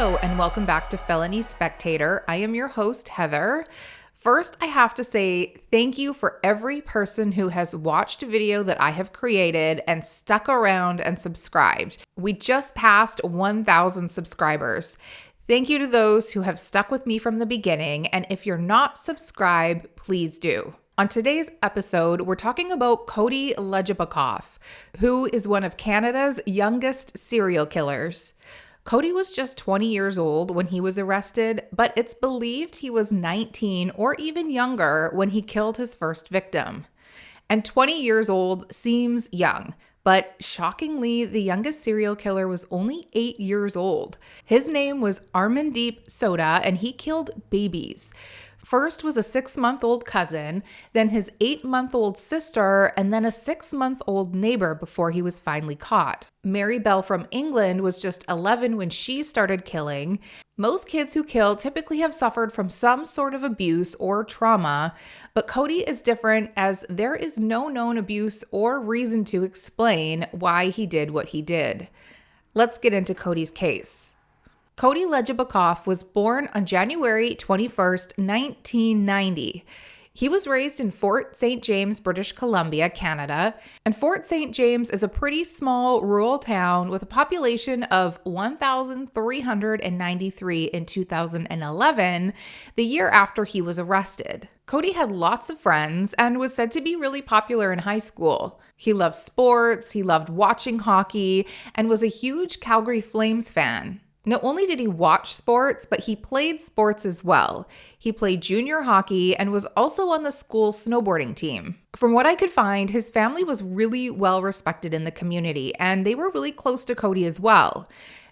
Hello, and welcome back to Felony Spectator. I am your host, Heather. First, I have to say thank you for every person who has watched a video that I have created and stuck around and subscribed. We just passed 1,000 subscribers. Thank you to those who have stuck with me from the beginning, and if you're not subscribed, please do. On today's episode, we're talking about Cody Legebokoff, who is one of Canada's youngest serial killers. Cody was just 20 years old when he was arrested, but it's believed he was 19 or even younger when he killed his first victim. And 20 years old seems young, but shockingly, the youngest serial killer was only 8 years old. His name was Armandeep Sodha, and he killed babies. First was a 6-month-old cousin, then his 8-month-old sister, and then a 6-month-old neighbor before he was finally caught. Mary Bell from England was just 11 when she started killing. Most kids who kill typically have suffered from some sort of abuse or trauma, but Cody is different as there is no known abuse or reason to explain why he did what he did. Let's get into Cody's case. Cody Legebokoff was born on January 21st, 1990. He was raised in Fort St. James, British Columbia, Canada, and Fort St. James is a pretty small rural town with a population of 1,393 in 2011, the year after he was arrested. Cody had lots of friends and was said to be really popular in high school. He loved sports, he loved watching hockey, and was a huge Calgary Flames fan. Not only did he watch sports, but he played sports as well. He played junior hockey and was also on the school snowboarding team. From what I could find, his family was really well respected in the community, and they were really close to Cody as well.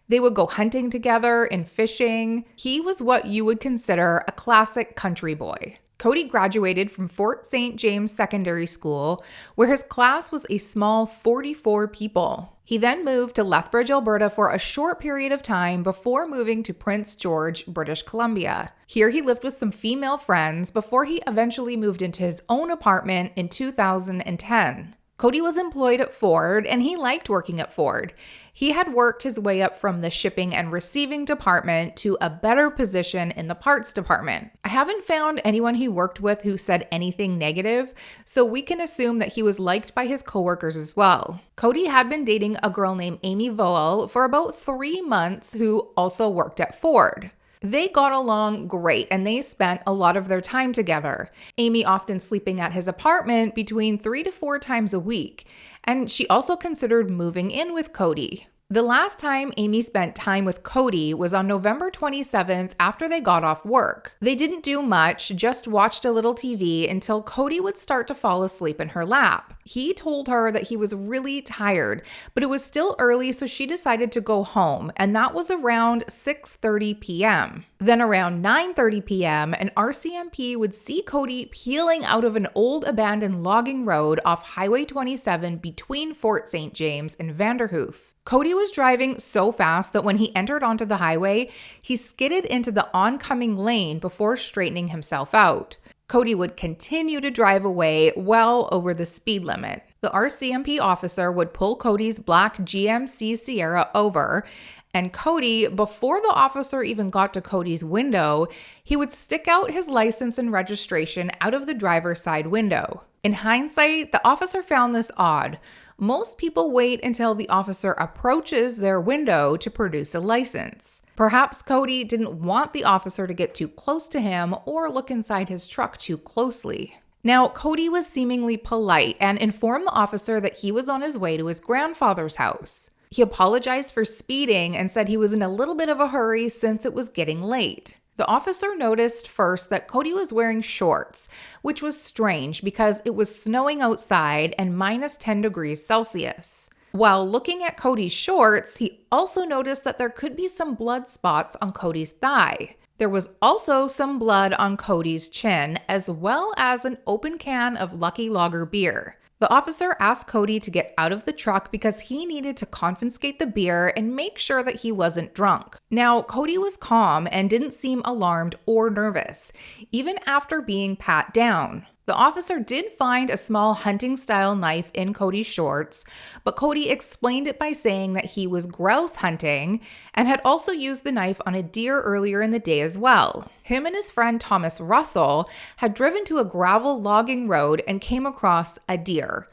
They would go hunting together and fishing. He was what you would consider a classic country boy. Cody graduated from Fort St. James Secondary School, where his class was a small 44 people. He then moved to Lethbridge, Alberta for a short period of time before moving to Prince George, British Columbia. Here he lived with some female friends before he eventually moved into his own apartment in 2010. Cody was employed at Ford, and he liked working at Ford. He had worked his way up from the shipping and receiving department to a better position in the parts department. I haven't found anyone he worked with who said anything negative, so we can assume that he was liked by his coworkers as well. Cody had been dating a girl named Amy Voel for about 3 months who also worked at Ford. They got along great, and they spent a lot of their time together. Amy often sleeping at his apartment between 3 to 4 times a week, and she also considered moving in with Cody. The last time Amy spent time with Cody was on November 27th after they got off work. They didn't do much, just watched a little TV until Cody would start to fall asleep in her lap. He told her that he was really tired, but it was still early, so she decided to go home, and that was around 6:30 p.m. Then around 9:30 p.m., an RCMP would see Cody peeling out of an old abandoned logging road off Highway 27 between Fort St. James and Vanderhoof. Cody was driving so fast that when he entered onto the highway, he skidded into the oncoming lane before straightening himself out. Cody would continue to drive away well over the speed limit. The RCMP officer would pull Cody's black GMC Sierra over, and Cody, before the officer even got to Cody's window, he would stick out his license and registration out of the driver's side window. In hindsight, the officer found this odd. Most people wait until the officer approaches their window to produce a license. Perhaps Cody didn't want the officer to get too close to him or look inside his truck too closely. Now, Cody was seemingly polite and informed the officer that he was on his way to his grandfather's house. He apologized for speeding and said he was in a little bit of a hurry since it was getting late. The officer noticed first that Cody was wearing shorts, which was strange because it was snowing outside and minus 10 degrees Celsius. While looking at Cody's shorts, he also noticed that there could be some blood spots on Cody's thigh. There was also some blood on Cody's chin, as well as an open can of Lucky Lager beer. The officer asked Cody to get out of the truck because he needed to confiscate the beer and make sure that he wasn't drunk. Now, Cody was calm and didn't seem alarmed or nervous, even after being pat down. The The officer did find a small hunting-style knife in Cody's shorts, but Cody explained it by saying that he was grouse hunting and had also used the knife on a deer earlier in the day as well. Him and his friend Thomas Russell had driven to a gravel logging road and came across a deer.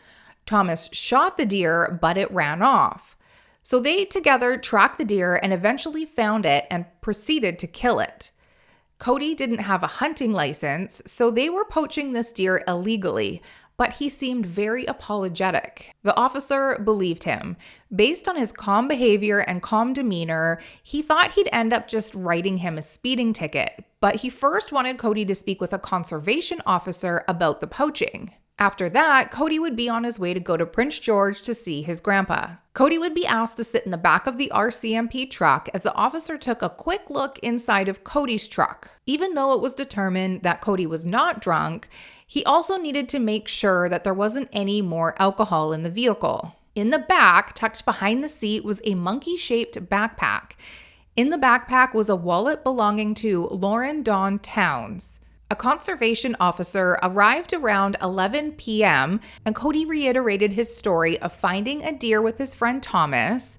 Thomas shot the deer, but it ran off. So they together tracked the deer and eventually found it and proceeded to kill it. Cody didn't have a hunting license, so they were poaching this deer illegally, but he seemed very apologetic. The officer believed him. Based on his calm behavior and calm demeanor, he thought he'd end up just writing him a speeding ticket, but he first wanted Cody to speak with a conservation officer about the poaching. After that, Cody would be on his way to go to Prince George to see his grandpa. Cody would be asked to sit in the back of the RCMP truck as the officer took a quick look inside of Cody's truck. Even though it was determined that Cody was not drunk, he also needed to make sure that there wasn't any more alcohol in the vehicle. In the back, tucked behind the seat, was a monkey-shaped backpack. In the backpack was a wallet belonging to Loren Donn Towns. A conservation officer arrived around 11 p.m., and Cody reiterated his story of finding a deer with his friend Thomas,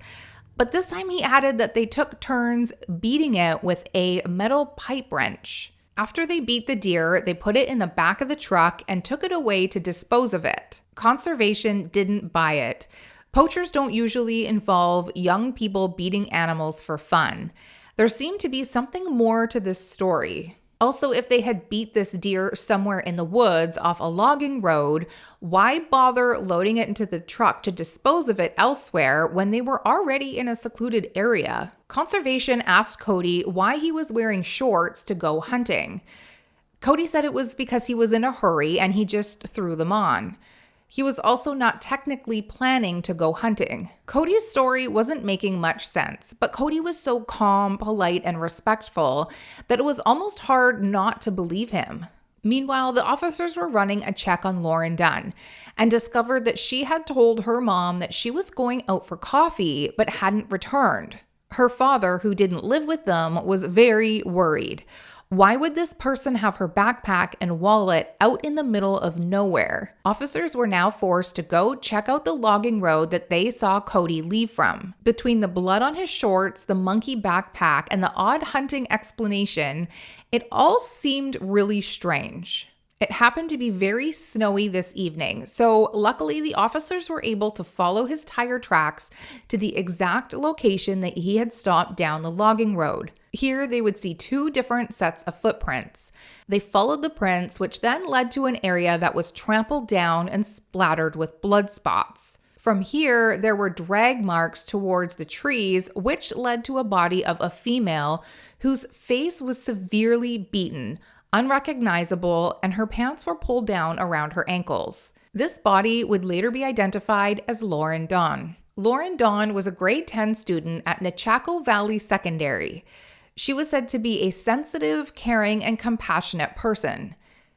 but this time he added that they took turns beating it with a metal pipe wrench. After they beat the deer, they put it in the back of the truck and took it away to dispose of it. Conservation didn't buy it. Poachers don't usually involve young people beating animals for fun. There seemed to be something more to this story. Also, if they had beat this deer somewhere in the woods off a logging road, why bother loading it into the truck to dispose of it elsewhere when they were already in a secluded area? Conservation asked Cody why he was wearing shorts to go hunting. Cody said it was because he was in a hurry and he just threw them on. He was also not technically planning to go hunting. Cody's story wasn't making much sense, but Cody was so calm, polite, and respectful that it was almost hard not to believe him. Meanwhile, the officers were running a check on Loren Donn and discovered that she had told her mom that she was going out for coffee but hadn't returned. Her father, who didn't live with them, was very worried. Why would this person have her backpack and wallet out in the middle of nowhere? Officers were now forced to go check out the logging road that they saw Cody leave from. Between the blood on his shorts, the monkey backpack, and the odd hunting explanation, it all seemed really strange. It happened to be very snowy this evening, so luckily the officers were able to follow his tire tracks to the exact location that he had stopped down the logging road. Here they would see two different sets of footprints. They followed the prints, which then led to an area that was trampled down and splattered with blood spots. From here, there were drag marks towards the trees, which led to a body of a female whose face was severely beaten, unrecognizable, and her pants were pulled down around her ankles. This body would later be identified as Loren Donn. Loren Donn was a grade 10 student at Nechako Valley Secondary. She was said to be a sensitive, caring, and compassionate person.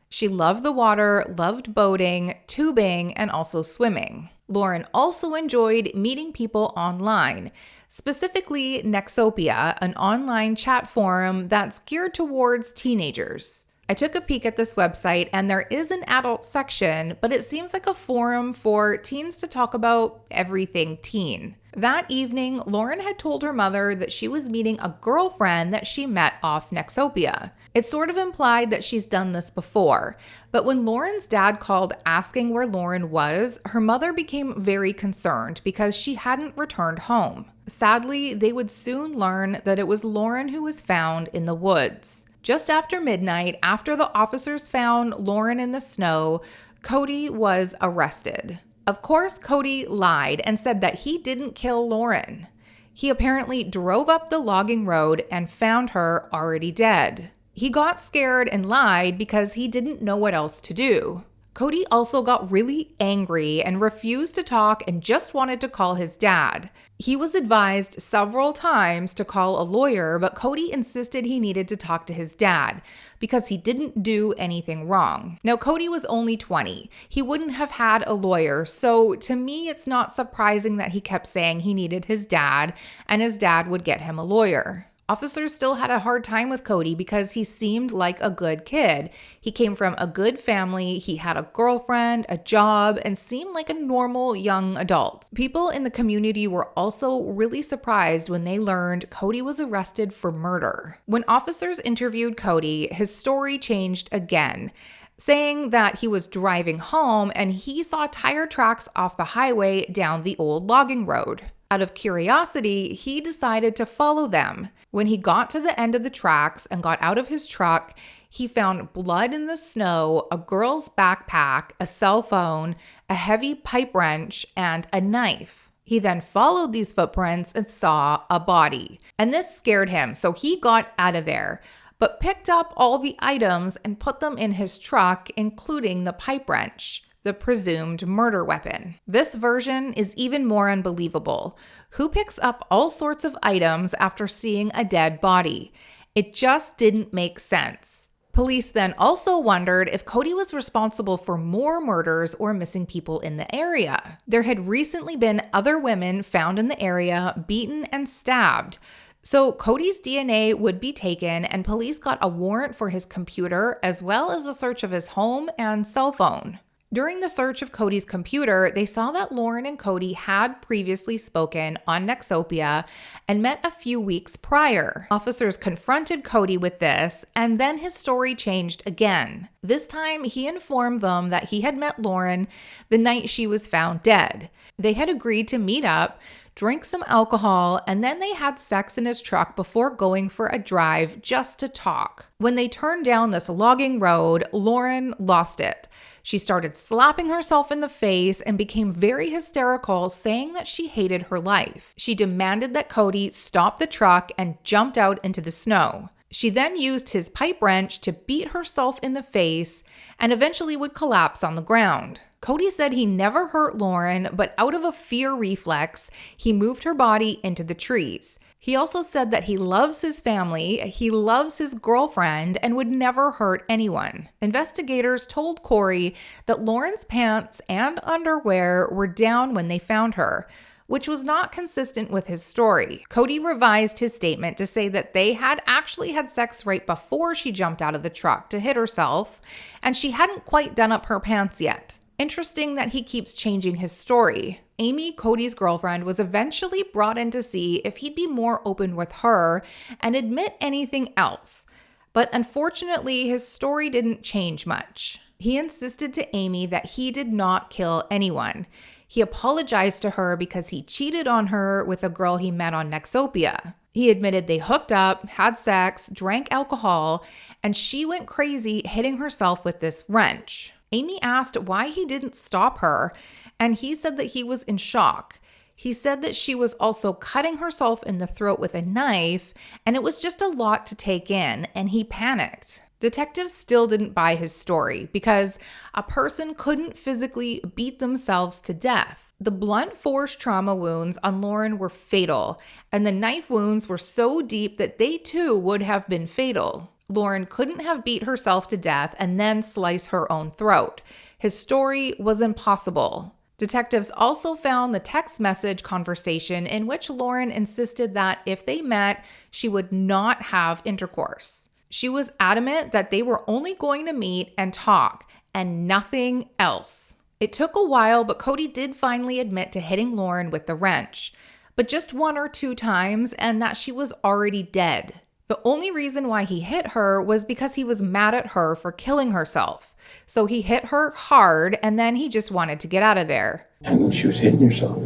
She loved the water, loved boating, tubing, and also swimming. Loren also enjoyed meeting people online, specifically Nexopia, an online chat forum that's geared towards teenagers. I took a peek at this website and there is an adult section, but it seems like a forum for teens to talk about everything teen. That evening, Loren had told her mother that she was meeting a girlfriend that she met off Nexopia. It sort of implied that she's done this before, but when Loren's dad called asking where Loren was, her mother became very concerned because she hadn't returned home. Sadly, they would soon learn that it was Loren who was found in the woods. Just after midnight, after the officers found Loren in the snow, Cody was arrested. Of course, Cody lied and said that he didn't kill Loren. He apparently drove up the logging road and found her already dead. He got scared and lied because he didn't know what else to do. Cody also got really angry and refused to talk and just wanted to call his dad. He was advised several times to call a lawyer, but Cody insisted he needed to talk to his dad because he didn't do anything wrong. Now, Cody was only 20. He wouldn't have had a lawyer, so to me, it's not surprising that he kept saying he needed his dad and his dad would get him a lawyer. Officers still had a hard time with Cody because he seemed like a good kid. He came from a good family, he had a girlfriend, a job, and seemed like a normal young adult. People in the community were also really surprised when they learned Cody was arrested for murder. When officers interviewed Cody, his story changed again, saying that he was driving home and he saw tire tracks off the highway down the old logging road. Out of curiosity, he decided to follow them. When he got to the end of the tracks and got out of his truck, he found blood in the snow, a girl's backpack, a cell phone, a heavy pipe wrench, and a knife. He then followed these footprints and saw a body. And this scared him, so he got out of there, but picked up all the items and put them in his truck, including the pipe wrench, the presumed murder weapon. This version is even more unbelievable. Who picks up all sorts of items after seeing a dead body? It just didn't make sense. Police then also wondered if Cody was responsible for more murders or missing people in the area. There had recently been other women found in the area, beaten and stabbed. So Cody's DNA would be taken, and police got a warrant for his computer as well as a search of his home and cell phone. During the search of Cody's computer, they saw that Loren and Cody had previously spoken on Nexopia and met a few weeks prior. Officers confronted Cody with this, and then his story changed again. This time, he informed them that he had met Loren the night she was found dead. They had agreed to meet up, drink some alcohol, and then they had sex in his truck before going for a drive just to talk. When they turned down this logging road, Loren lost it. She started slapping herself in the face and became very hysterical, saying that she hated her life. She demanded that Cody stop the truck and jumped out into the snow. She then used his pipe wrench to beat herself in the face and eventually would collapse on the ground. Cody said he never hurt Loren, but out of a fear reflex, he moved her body into the trees. He also said that he loves his family, he loves his girlfriend, and would never hurt anyone. Investigators told Corey that Loren's pants and underwear were down when they found her, which was not consistent with his story. Cody revised his statement to say that they had actually had sex right before she jumped out of the truck to hit herself, and she hadn't quite done up her pants yet. Interesting that he keeps changing his story. Amy, Cody's girlfriend, was eventually brought in to see if he'd be more open with her and admit anything else. But unfortunately, his story didn't change much. He insisted to Amy that he did not kill anyone. He apologized to her because he cheated on her with a girl he met on Nexopia. He admitted they hooked up, had sex, drank alcohol, and she went crazy hitting herself with this wrench. Amy asked why he didn't stop her, and he said that he was in shock. He said that she was also cutting herself in the throat with a knife, and it was just a lot to take in, and he panicked. Detectives still didn't buy his story because a person couldn't physically beat themselves to death. The blunt force trauma wounds on Loren were fatal, and the knife wounds were so deep that they too would have been fatal. Loren couldn't have beat herself to death and then slice her own throat. His story was impossible. Detectives also found the text message conversation in which Loren insisted that if they met, she would not have intercourse. She was adamant that they were only going to meet and talk, and nothing else. It took a while, but Cody did finally admit to hitting Loren with the wrench, but just 1 or 2 times, and that she was already dead. The only reason why he hit her was because he was mad at her for killing herself. So he hit her hard, and then he just wanted to get out of there. I knew she was hitting herself,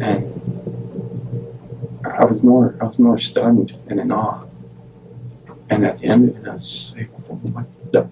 and I was more stunned and in awe. And at the end of it, I was just like, what the f***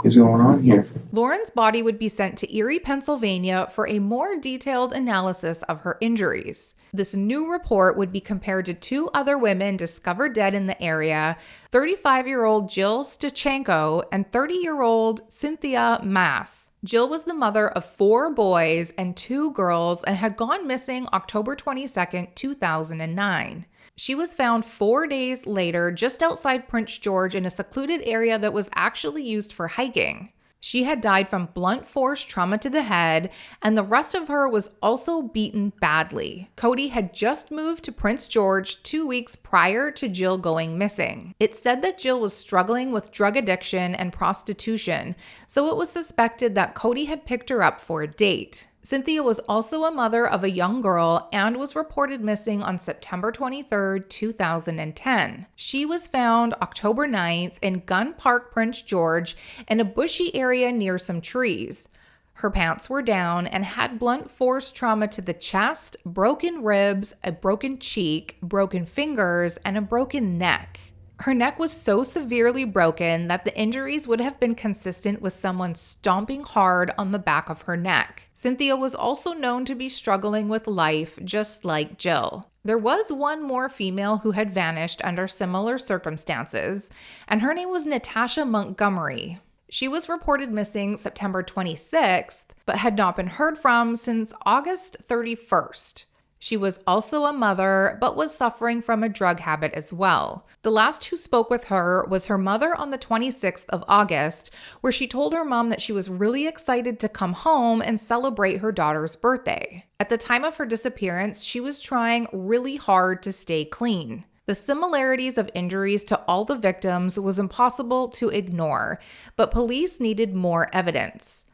is going on here? Loren's body would be sent to Erie, Pennsylvania for a more detailed analysis of her injuries. This new report would be compared to 2 other women discovered dead in the area, 35-year-old Jill Stuchenko and 30-year-old Cynthia Maas. Jill was the mother of 4 boys and 2 girls and had gone missing October 22, 2009. She was found 4 days later just outside Prince George in a secluded area that was actually used for hiking. She had died from blunt force trauma to the head, and the rest of her was also beaten badly. Cody had just moved to Prince George 2 weeks prior to Jill going missing. It said that Jill was struggling with drug addiction and prostitution, so it was suspected that Cody had picked her up for a date. Cynthia was also a mother of a young girl and was reported missing on September 23, 2010. She was found October 9th in Gun Park, Prince George, in a bushy area near some trees. Her pants were down and had blunt force trauma to the chest, broken ribs, a broken cheek, broken fingers, and a broken neck. Her neck was so severely broken that the injuries would have been consistent with someone stomping hard on the back of her neck. Cynthia was also known to be struggling with life, just like Jill. There was one more female who had vanished under similar circumstances, and her name was Natasha Montgomery. She was reported missing September 26th, but had not been heard from since August 31st. She was also a mother, but was suffering from a drug habit as well. The last who spoke with her was her mother on the 26th of August, where she told her mom that she was really excited to come home and celebrate her daughter's birthday. At the time of her disappearance, she was trying really hard to stay clean. The similarities of injuries to all the victims was impossible to ignore, but police needed more evidence.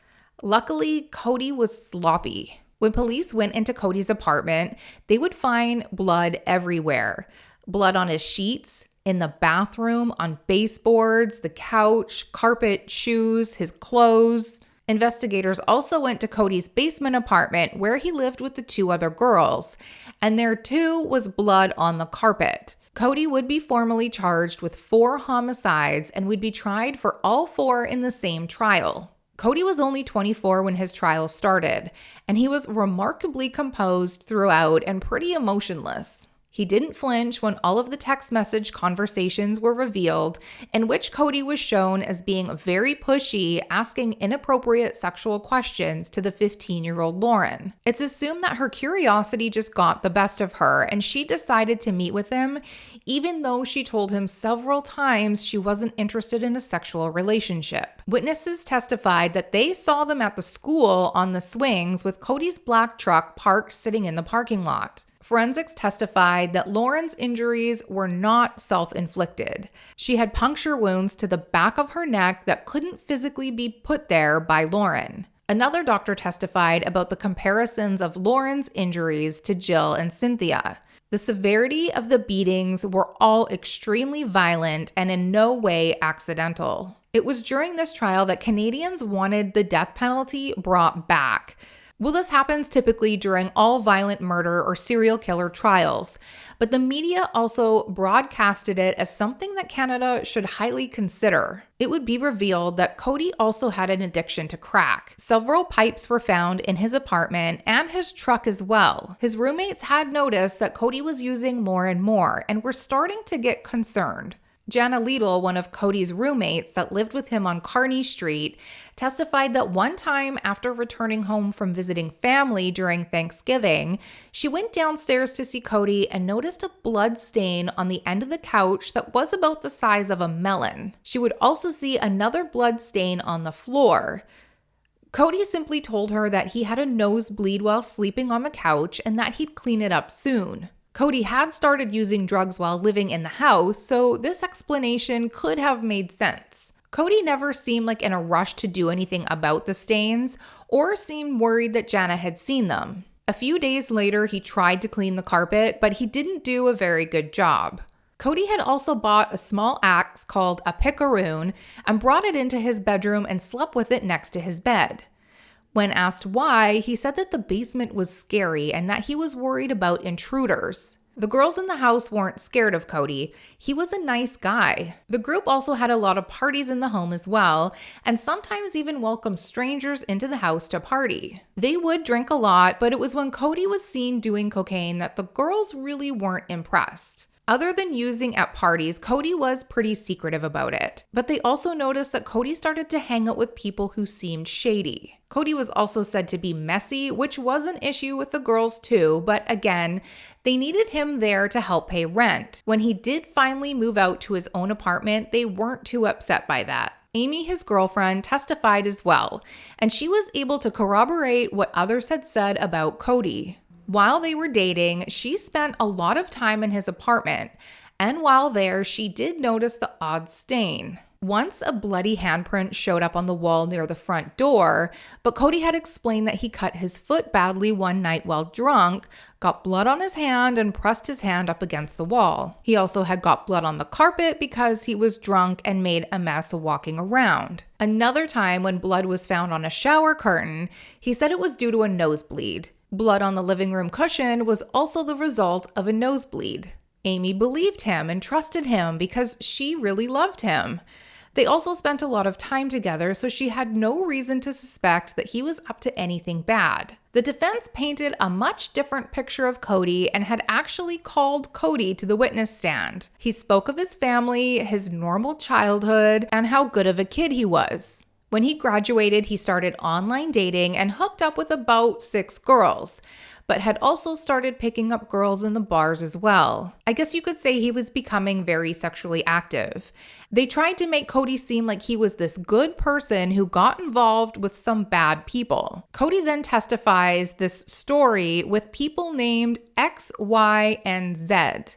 Luckily, Cody was sloppy. When police went into Cody's apartment, they would find blood everywhere. Blood on his sheets, in the bathroom, on baseboards, the couch, carpet, shoes, his clothes. Investigators also went to Cody's basement apartment where he lived with the 2 other girls, and there too was blood on the carpet. Cody would be formally charged with 4 homicides and would be tried for all 4 in the same trial. Cody was only 24 when his trial started, and he was remarkably composed throughout and pretty emotionless. He didn't flinch when all of the text message conversations were revealed, in which Cody was shown as being very pushy, asking inappropriate sexual questions to the 15-year-old Loren. It's assumed that her curiosity just got the best of her, and she decided to meet with him, even though she told him several times she wasn't interested in a sexual relationship. Witnesses testified that they saw them at the school on the swings with Cody's black truck parked sitting in the parking lot. Forensics testified that Loren's injuries were not self-inflicted. She had puncture wounds to the back of her neck that couldn't physically be put there by Loren. Another doctor testified about the comparisons of Loren's injuries to Jill and Cynthia. The severity of the beatings were all extremely violent and in no way accidental. It was during this trial that Canadians wanted the death penalty brought back. Well, this happens typically during all violent murder or serial killer trials, but the media also broadcasted it as something that Canada should highly consider. It would be revealed that Cody also had an addiction to crack. Several pipes were found in his apartment and his truck as well. His roommates had noticed that Cody was using more and more and were starting to get concerned. Jana Liedl, one of Cody's roommates that lived with him on Kearney Street, testified that one time after returning home from visiting family during Thanksgiving, she went downstairs to see Cody and noticed a blood stain on the end of the couch that was about the size of a melon. She would also see another blood stain on the floor. Cody simply told her that he had a nosebleed while sleeping on the couch and that he'd clean it up soon. Cody had started using drugs while living in the house, so this explanation could have made sense. Cody never seemed like in a rush to do anything about the stains or seemed worried that Jana had seen them. A few days later, he tried to clean the carpet, but he didn't do a very good job. Cody had also bought a small axe called a picaroon and brought it into his bedroom and slept with it next to his bed. When asked why, he said that the basement was scary and that he was worried about intruders. The girls in the house weren't scared of Cody. He was a nice guy. The group also had a lot of parties in the home as well, and sometimes even welcomed strangers into the house to party. They would drink a lot, but it was when Cody was seen doing cocaine that the girls really weren't impressed. Other than using at parties, Cody was pretty secretive about it. But they also noticed that Cody started to hang out with people who seemed shady. Cody was also said to be messy, which was an issue with the girls too, but again, they needed him there to help pay rent. When he did finally move out to his own apartment, they weren't too upset by that. Amy, his girlfriend, testified as well, and she was able to corroborate what others had said about Cody. While they were dating, she spent a lot of time in his apartment, and while there, she did notice the odd stain. Once a bloody handprint showed up on the wall near the front door, but Cody had explained that he cut his foot badly one night while drunk, got blood on his hand, and pressed his hand up against the wall. He also had got blood on the carpet because he was drunk and made a mess walking around. Another time when blood was found on a shower curtain, he said it was due to a nosebleed. Blood on the living room cushion was also the result of a nosebleed. Amy believed him and trusted him because she really loved him. They also spent a lot of time together, so she had no reason to suspect that he was up to anything bad. The defense painted a much different picture of Cody and had actually called Cody to the witness stand. He spoke of his family, his normal childhood, and how good of a kid he was. When he graduated, he started online dating and hooked up with about 6 girls, but had also started picking up girls in the bars as well. I guess you could say he was becoming very sexually active. They tried to make Cody seem like he was this good person who got involved with some bad people. Cody then testifies this story with people named X, Y, and Z.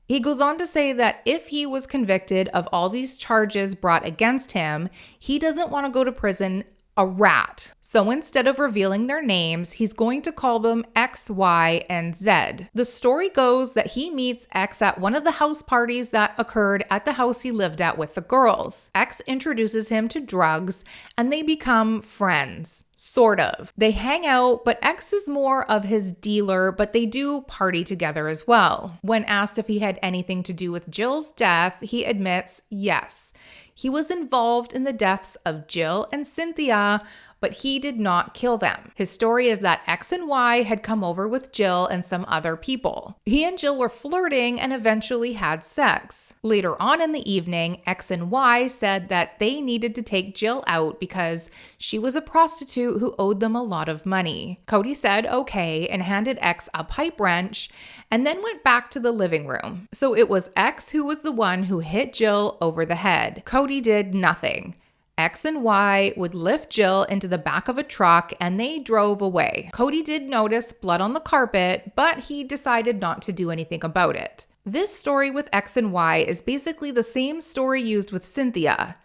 He goes on to say that if he was convicted of all these charges brought against him, he doesn't want to go to prison a rat. So instead of revealing their names, he's going to call them X, Y, and Z. The story goes that he meets X at one of the house parties that occurred at the house he lived at with the girls. X introduces him to drugs and they become friends. Sort of. They hang out, but X is more of his dealer, but they do party together as well. When asked if he had anything to do with Jill's death, he admits yes. He was involved in the deaths of Jill and Cynthia, but he did not kill them. His story is that X and Y had come over with Jill and some other people. He and Jill were flirting and eventually had sex. Later on in the evening, X and Y said that they needed to take Jill out because she was a prostitute who owed them a lot of money. Cody said okay and handed X a pipe wrench and then went back to the living room. So it was X who was the one who hit Jill over the head. Cody did nothing. X and Y would lift Jill into the back of a truck and they drove away. Cody did notice blood on the carpet, but he decided not to do anything about it. This story with X and Y is basically the same story used with Cynthia.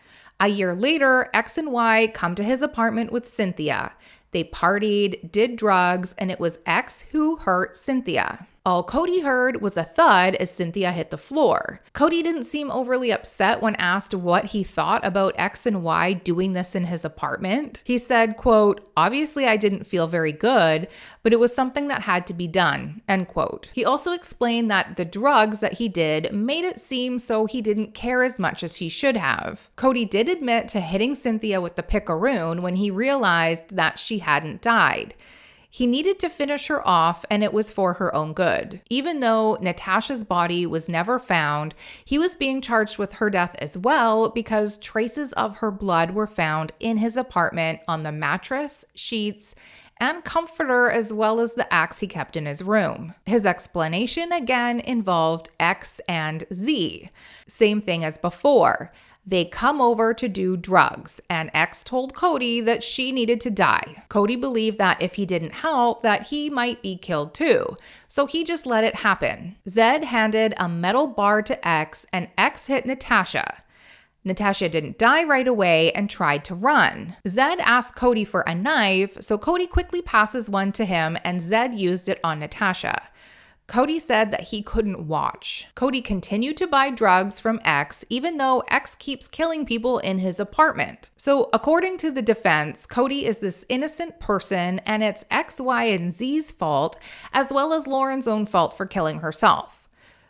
A year later, X and Y come to his apartment with Cynthia. They partied, did drugs, and it was X who hurt Cynthia. All Cody heard was a thud as Cynthia hit the floor. Cody didn't seem overly upset when asked what he thought about X and Y doing this in his apartment. He said, quote, "Obviously I didn't feel very good, but it was something that had to be done," end quote. He also explained that the drugs that he did made it seem so he didn't care as much as he should have. Cody did admit to hitting Cynthia with the picaroon when he realized that she hadn't died. He needed to finish her off, and it was for her own good. Even though Natasha's body was never found, he was being charged with her death as well because traces of her blood were found in his apartment on the mattress, sheets, and comforter, as well as the axe he kept in his room. His explanation again involved X and Z. Same thing as before. They come over to do drugs, and X told Cody that she needed to die. Cody believed that if he didn't help, that he might be killed too, so he just let it happen. Zed handed a metal bar to X, and X hit Natasha. Natasha didn't die right away and tried to run. Zed asked Cody for a knife, so Cody quickly passes one to him, and Zed used it on Natasha. Cody said that he couldn't watch. Cody continued to buy drugs from X, even though X keeps killing people in his apartment. So according to the defense, Cody is this innocent person, and it's X, Y, and Z's fault, as well as Loren's own fault for killing herself.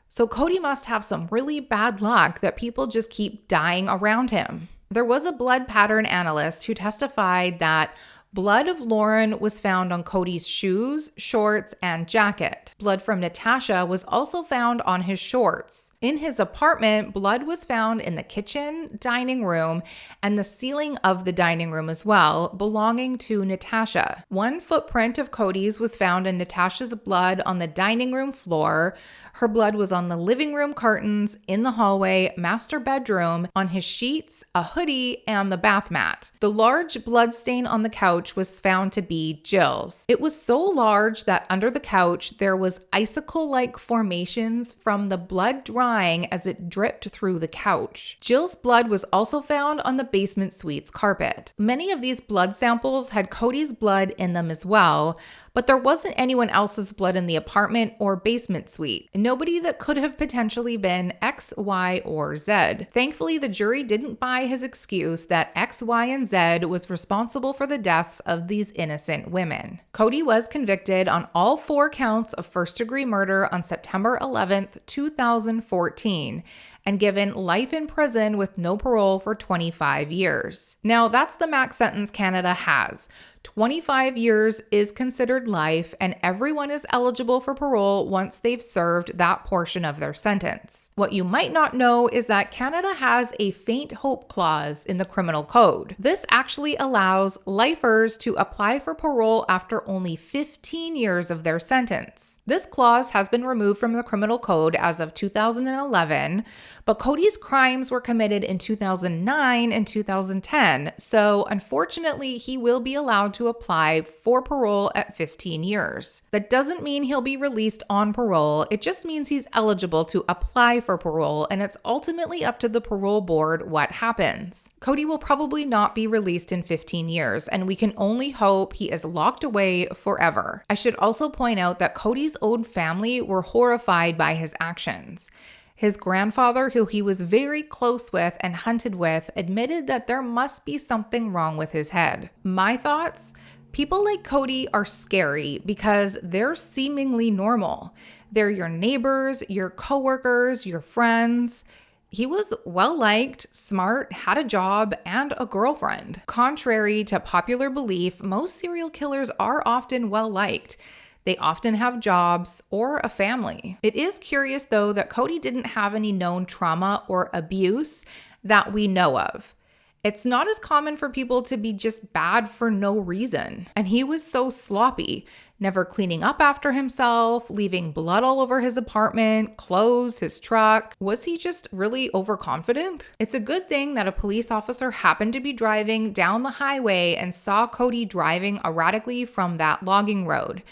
So Cody must have some really bad luck that people just keep dying around him. There was a blood pattern analyst who testified that Blood of Loren was found on Cody's shoes, shorts, and jacket. Blood from Natasha was also found on his shorts. In his apartment, blood was found in the kitchen, dining room, and the ceiling of the dining room as well, belonging to Natasha. One footprint of Cody's was found in Natasha's blood on the dining room floor. Her blood was on the living room curtains, in the hallway, master bedroom, on his sheets, a hoodie, and the bath mat. The large blood stain on the couch was found to be Jill's. It was so large that under the couch there was icicle-like formations from the blood drying as it dripped through the couch. Jill's blood was also found on the basement suite's carpet. Many of these blood samples had Cody's blood in them as well, but there wasn't anyone else's blood in the apartment or basement suite. Nobody that could have potentially been X, Y, or Z. Thankfully, the jury didn't buy his excuse that X, Y, and Z was responsible for the deaths of these innocent women. Cody was convicted on all 4 counts of first-degree murder on September 11th, 2014, and given life in prison with no parole for 25 years. Now, that's the max sentence Canada has. 25 years is considered life, and everyone is eligible for parole once they've served that portion of their sentence. What you might not know is that Canada has a faint hope clause in the criminal code. This actually allows lifers to apply for parole after only 15 years of their sentence. This clause has been removed from the criminal code as of 2011, but Cody's crimes were committed in 2009 and 2010, so unfortunately he will be allowed to apply for parole at 15 years. That doesn't mean he'll be released on parole, it just means he's eligible to apply for parole, and it's ultimately up to the parole board what happens. Cody will probably not be released in 15 years, and we can only hope he is locked away forever. I should also point out that Cody's own family were horrified by his actions. His grandfather, who he was very close with and hunted with, admitted that there must be something wrong with his head. My thoughts? People like Cody are scary because they're seemingly normal. They're your neighbors, your coworkers, your friends. He was well-liked, smart, had a job, and a girlfriend. Contrary to popular belief, most serial killers are often well-liked. They often have jobs or a family. It is curious, though, that Cody didn't have any known trauma or abuse that we know of. It's not as common for people to be just bad for no reason. And he was so sloppy, never cleaning up after himself, leaving blood all over his apartment, clothes, his truck. Was he just really overconfident? It's a good thing that a police officer happened to be driving down the highway and saw Cody driving erratically from that logging road,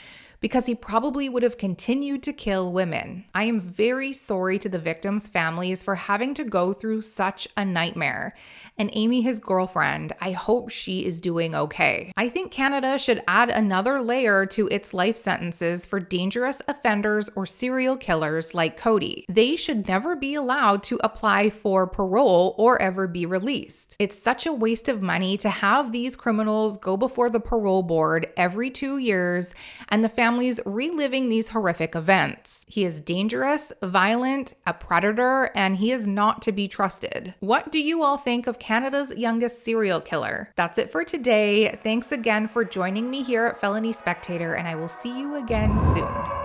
because he probably would have continued to kill women. I am very sorry to the victims' families for having to go through such a nightmare. And Amy, his girlfriend, I hope she is doing okay. I think Canada should add another layer to its life sentences for dangerous offenders or serial killers like Cody. They should never be allowed to apply for parole or ever be released. It's such a waste of money to have these criminals go before the parole board every 2 years and the families reliving these horrific events. He is dangerous, violent, a predator, and he is not to be trusted. What do you all think of Canada's youngest serial killer? That's it for today. Thanks again for joining me here at Felony Spectator, and I will see you again soon.